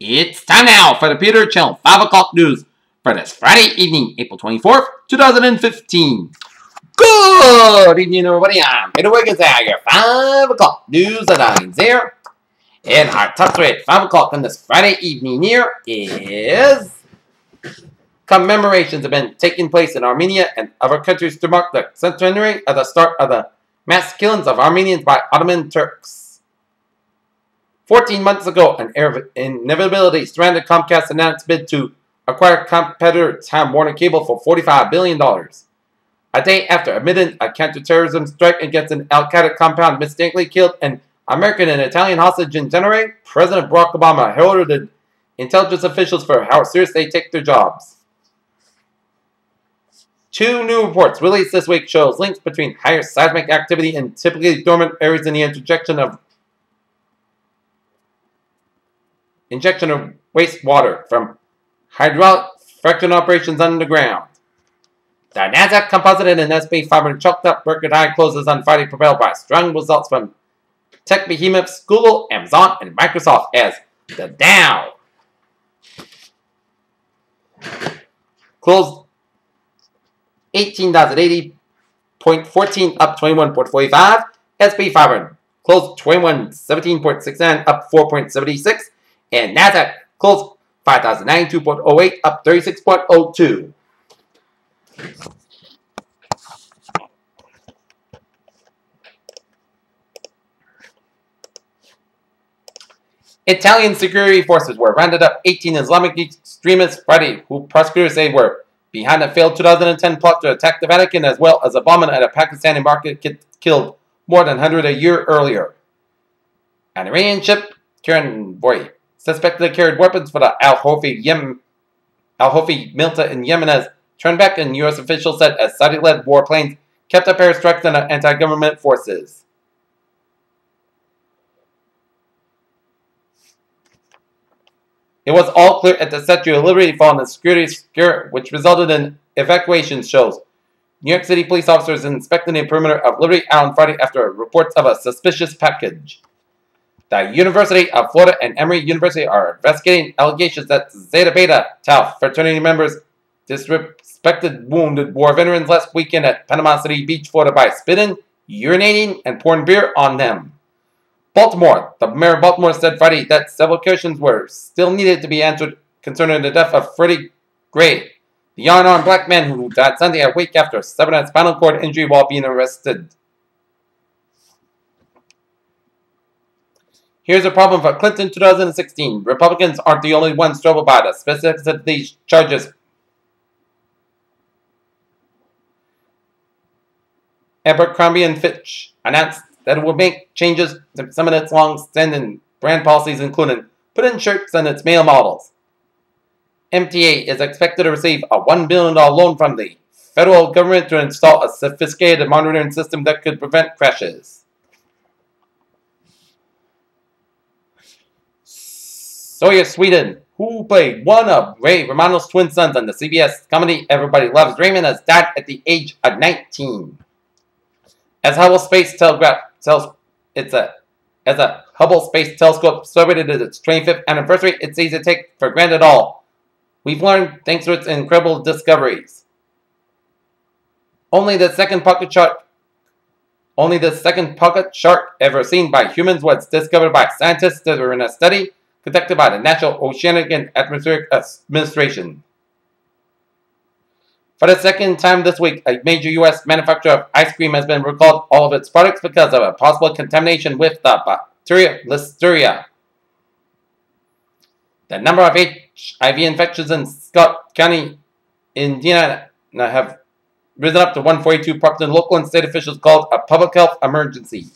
It's time now for the Peter Channel 5 o'clock news for this Friday evening, April 24th, 2015. Good evening, everybody. I'm Peter Wiggins. I your 5 o'clock news headlines here. And our top story at 5 o'clock on this Friday evening here is commemorations have been taking place in Armenia and other countries to mark the centenary of the start of the mass killings of Armenians by Ottoman Turks. 14 months ago, an air of inevitability surrounded Comcast announced bid to acquire competitor Time Warner Cable for $45 billion. A day after admitting a counterterrorism strike against an Al-Qaeda compound mistakenly killed an American and Italian hostage in January, President Barack Obama heralded intelligence officials for how serious they take their jobs. Two new reports released this week shows links between higher seismic activity and typically dormant areas in the injection of wastewater from hydraulic fracturing operations underground. The NASDAQ Composite and S&P 500 chalked up record high closes on Friday, propelled by strong results from tech behemoths Google, Amazon, and Microsoft, as the Dow closed 18,080.14, up 21.45. S&P 500 closed 2117.69, up 4.76. And NASDAQ closed 5,092.08, up 36.02. Italian security forces were rounded up 18 Islamic extremists Friday, who prosecutors say were behind a failed 2010 plot to attack the Vatican, as well as a bombing at a Pakistani market killed more than 100 a year earlier. An Iranian ship convoy suspected carried weapons for the Al-Houthi militia in Yemen has turned back, and U.S. officials said as Saudi-led warplanes kept up airstrikes on anti-government forces. It was all clear at the Statue of Liberty following a security scare, which resulted in evacuation shows. New York City police officers inspected the perimeter of Liberty Island Friday after reports of a suspicious package. The University of Florida and Emory University are investigating allegations that Zeta Beta Tau fraternity members disrespected wounded war veterans last weekend at Panama City Beach, Florida, by spitting, urinating, and pouring beer on them. Baltimore. The mayor of Baltimore said Friday that several questions were still needed to be answered concerning the death of Freddie Gray, the unarmed black man who died Sunday a week after suffering a spinal cord injury while being arrested. Here's a problem for Clinton 2016. Republicans aren't the only ones troubled by the specifics of these charges. Abercrombie & Fitch announced that it will make changes to some of its long-standing brand policies, including put-in shirts on its male models. MTA is expected to receive a $1 billion loan from the federal government to install a sophisticated monitoring system that could prevent crashes. Sawyer Sweden, who played one of Ray Romano's twin sons on the CBS comedy Everybody Loves Raymond, has died at the age of 19. As a Hubble Space Telescope celebrated its 25th anniversary, it's easy to take for granted all we've learned thanks to its incredible discoveries. Only the second pocket shark ever seen by humans was discovered by scientists that were in a study conducted by the National Oceanic and Atmospheric Administration. For the second time this week, a major U.S. manufacturer of ice cream has been recalled all of its products because of a possible contamination with the bacteria Listeria. The number of HIV infections in Scott County, Indiana, have risen up to 142, prompting local and state officials called a public health emergency.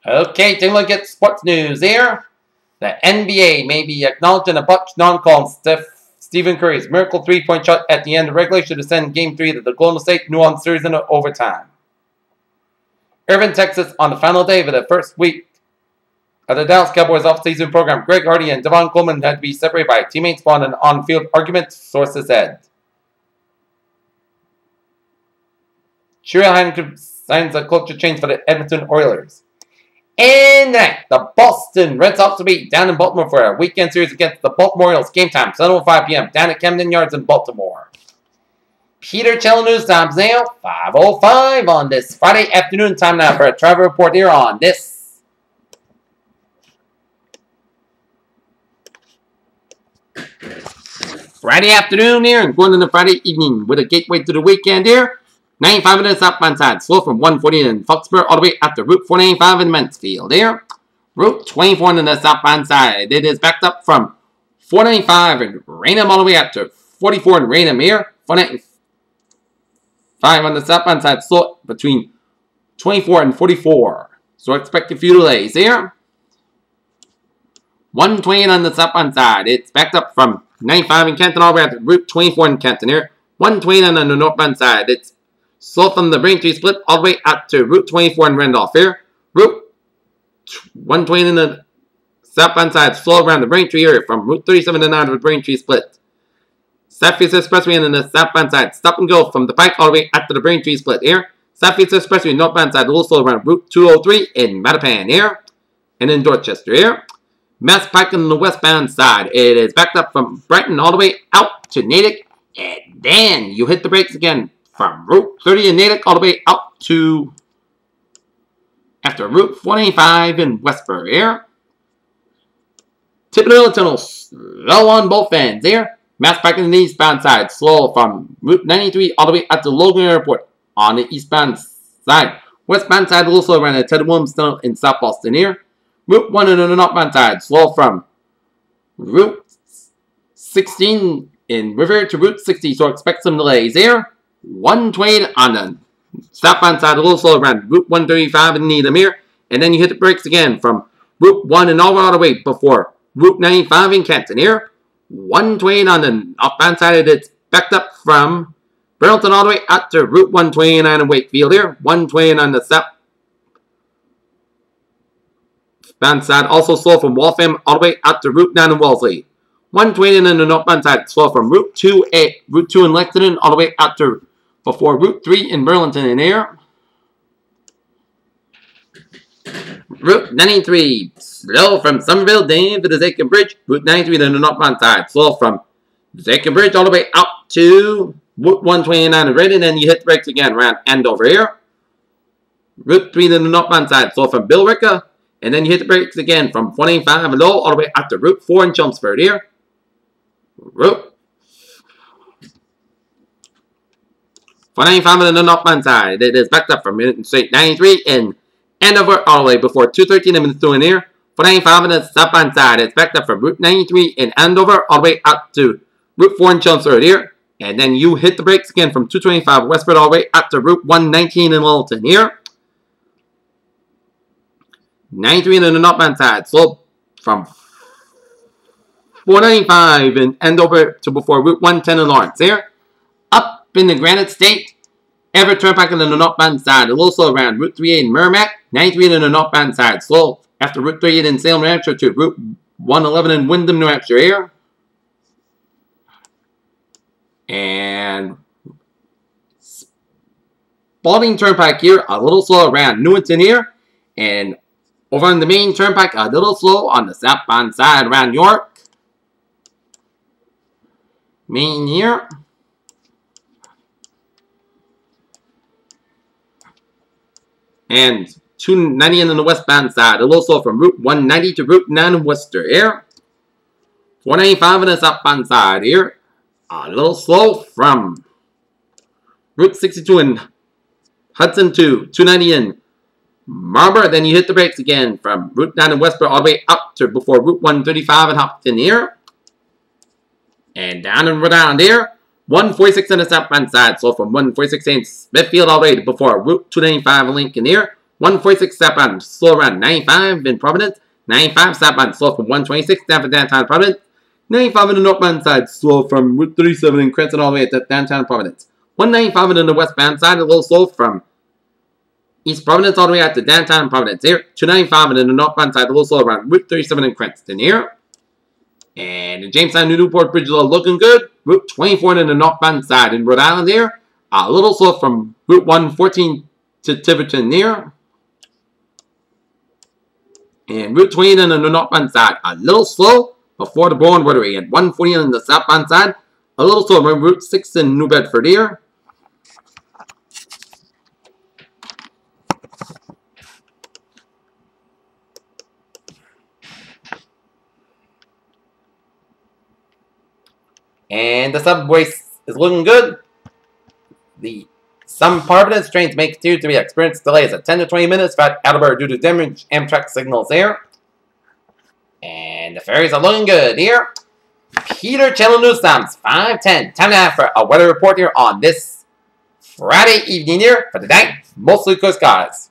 Okay, take a look at sports news here. The NBA may be acknowledging a botched non-call on Stephen Curry's miracle three-point shot at the end of regulation to send Game 3 to the Golden State New Orleans series into overtime. Irving, Texas, on the final day of the first week of the Dallas Cowboys off-season program, Greg Hardy and Devon Coleman had to be separated by teammates following an on-field argument, sources said. Shirley signs a culture change for the Edmonton Oilers. And tonight, the Boston Red Sox will be down in Baltimore for a weekend series against the Baltimore Orioles. Game time, 7:05 p.m. down at Camden Yards in Baltimore. Peter Chell News times now, 5:05 on this Friday afternoon. Time now for a travel report here on this Friday afternoon here and going into Friday evening with a gateway to the weekend here. 95 in the southbound side, slow from 140 in Foxborough all the way up to Route 495 in Mansfield here. Route 24 in the southbound side, it is backed up from 495 in Raynham all the way up to 44 in Raynham here. 495 on the southbound side, slow between 24 and 44. So expect a few delays here. 120 on the southbound side, it's backed up from 95 in Canton all the way up to Route 24 in Canton here. 120 on the northbound side, it's slow from the Braintree split all the way up to Route 24 in Randolph here. Route 120 in the southbound side, slow around the Braintree area from Route 37 to 9 to the Braintree split. Southeast Expressway in the southbound side, stop and go from the Pike all the way up to the Braintree split here. Southeast Expressway northbound side, a little slow around Route 203 in Mattapan here. And in Dorchester here. Mass Pike on the westbound side, it is backed up from Brighton all the way out to Natick. And then you hit the brakes again from Route 30 in Natick all the way out to after Route 495 in Westbury here. Tippecanoe Tunnel slow on both ends here. Mass Pike on the eastbound side, slow from Route 93 all the way out to Logan Airport on the eastbound side. Westbound side a little slow around the Ted Williams Tunnel in South Boston here. Route 1 on the northbound side, slow from Route 16 in River to Route 60, so expect some delays here. 120 on the southbound side, a little slow around Route 135 in Needham here. And then you hit the brakes again from Route 1 and all the way before Route 95 in Canton here. 120 on the northbound side, it's backed up from Burlington all the way out to Route 129 in Wakefield here. 120 on the southbound side, also slow from Waltham all the way out to Route 9 in Wellesley. 120 on the northbound side, slow from Route 2 in Lexington all the way out to before Route 3 in Burlington in here. Route 93, slow from Somerville down to the Zakin Bridge. Route 93 on the northbound side, slow from Zakin Bridge all the way out to Route 129 in Reading, and then you hit the brakes again around Andover here. Route 3 on the northbound side, slow from Billerica. And then you hit the brakes again from 185 and low all the way up to Route 4 in Chelmsford here. Route 195 on the northbound side. It is backed up from Interstate 93 in Andover all the way before 213 in Minnesota in here. 195 on the southbound side. It's backed up from Route 93 in Andover all the way up to Route 4 in Chelmsford here. And then you hit the brakes again from 225 westward all the way up to Route 119 in Littleton here. 93 on the northbound side, slow from 495 in Andover to before Route 110 in Lawrence here. Up in the Granite State, Everett Turnpike on the northbound side, a little slow around Route 38 in Merrimack. 93 on the northbound side, slow after Route 38 in Salem, New Hampshire to Route 111 in Windham, New Hampshire here. And Spalding Turnpike here, a little slow around Newington here. And over on the main turnpike, a little slow on the southbound side around York. Main here. And 290 on the westbound side, a little slow from Route 190 to Route 9 in Worcester here. 495 on the southbound side here. A little slow from Route 62 in Hudson to 290 in Marlborough. Then you hit the brakes again from Route 9 in Westboro all the way up to before Route 135 in Hopkton here. And down and around here. 146 on the southbound side. So from 146 in Smithfield all the way to before Route 295 in Lincoln here. 146 southbound slow around 95 in Providence. 95 southbound slow from 126 down for downtown Providence. 95 on the northbound side slow from Route 37 in Cranston all the way to downtown Providence. 195 on the westbound side a little slow from East Providence all the way out to downtown Providence here. 295 on the northbound side a little slow around Route 37 in Cranston here. And the Jamestown New Newport Bridge is all looking good. Route 24 on the northbound side in Rhode Island here. A little slow from Route 114 to Tiverton near. And Route 20 on the northbound side, a little slow before the Bourne Rotary. And 140 on the southbound side, a little slow from Route 6 in New Bedford here. And the subway is looking good. Some Providence trains may continue to be experienced delays of 10 to 20 minutes at Attleboro due to damaged Amtrak signals there. And the ferries are looking good here. Peter Channel News Times 5:10. Time now for a weather report here on this Friday evening here for tonight. Mostly clear skies.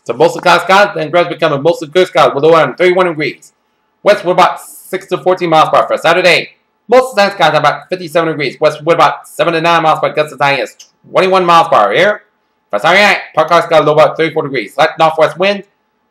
So mostly clear skies, then gradually becoming mostly clear skies with low around 31 degrees. West wind about 6 to 14 miles per hour for Saturday. Most of the skies are about 57 degrees. West wind about 7 to 9 miles per hour. Gusts as high as 21 miles per hour here. For Saturday night, Park skies low about 34 degrees. Light northwest wind.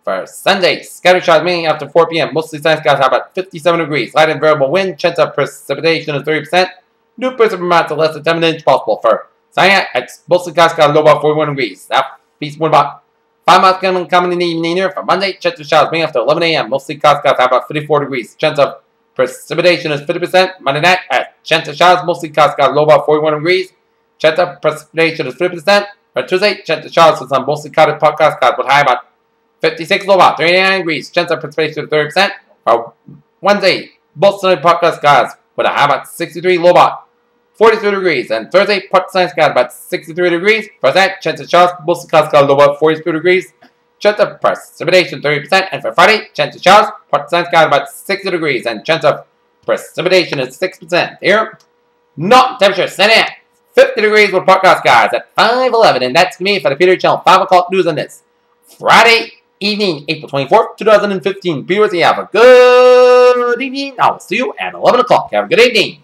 For Sunday, scattered showers mainly after 4 p.m. Mostly sunny skies are about 57 degrees. Light and variable wind. Chance of precipitation is 30%. New precipitation amounts of less than 10 inches possible. For Sunday night, mostly skies low about 41 degrees. Southeast wind about 5 miles coming in the evening here. For Monday, chance of showers mainly after 11 a.m. Mostly skies are about 54 degrees. Chance of precipitation is 50%. Monday night, chance of showers mostly skies low about 41 degrees. Chance of precipitation is 50%. For Tuesday, chance of showers with some mostly cloudy podcast skies with high about 56, low about 39 degrees. Chance of precipitation is 30%. For Wednesday, both sunny podcast skies with a high about 63, low about 42 degrees. And Thursday, part sunny skies about 63 degrees. For that, chance of showers mostly cloudy skies low about 42 degrees. Chance of precipitation 30%. And for Friday, chance of showers, part sunny skies about 60 degrees. And chance of precipitation is 6%. Here, not temperature setting at 50 degrees with podcast skies at 5:11. And that's me for the Peter Channel 5 o'clock news on this Friday evening, April 24th, 2015. Viewers, you have a good evening. I will see you at 11 o'clock. Have a good evening.